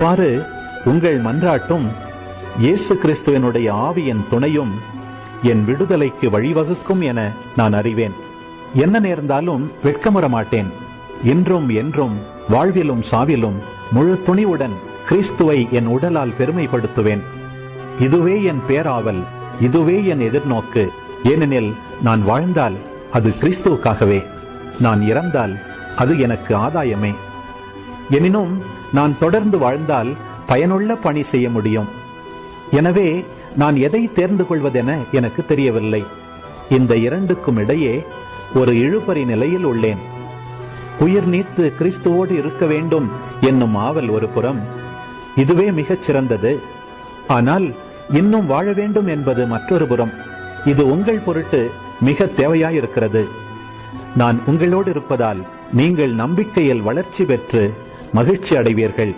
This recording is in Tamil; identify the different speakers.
Speaker 1: இவ்வாறு உங்கள் மன்றாட்டும் இயேசு கிறிஸ்துவனுடைய ஆவியின் துணையும் என் விடுதலைக்கு வழிவகுக்கும் என நான் அறிவேன். என்ன நேர்ந்தாலும் வெட்கமுற மாட்டேன். இன்றும் என்றும் வாழ்விலும் சாவிலும் முழு துணிவுடன் கிறிஸ்துவை என் உடலால் பெருமைப்படுத்துவேன். இதுவே என் பேராவல், இதுவே என் எதிர்நோக்கு. ஏனெனில் நான் வாழ்ந்தால் அது கிறிஸ்துவுக்காகவே, நான் இறந்தால் அது எனக்கு ஆதாயமே. எனினும் நான் தொடர்ந்து வாழ்ந்தால் பயனுள்ள பணி செய்ய முடியும். எனவே நான் எதை தேர்ந்து கொள்வதென எனக்கு தெரியவில்லை. இந்த இரண்டுக்கும் இடையே ஒரு இழுபறி நிலையில் உள்ளேன். உயிர் நீத்து கிறிஸ்துவோடு இருக்க வேண்டும் என்னும் ஆவல் ஒரு புறம், இதுவே மிகச் சிறந்தது. ஆனால் இன்னும் வாழ வேண்டும் என்பது மற்றொரு புறம். இது உங்கள் பொருட்டு மிக தேவையாயிருக்கிறது. நான் உங்களோடு இருப்பதால் நீங்கள் நம்பிக்கையில் வளர்ச்சி பெற்று மகிழ்ச்சி அடைவீர்கள்.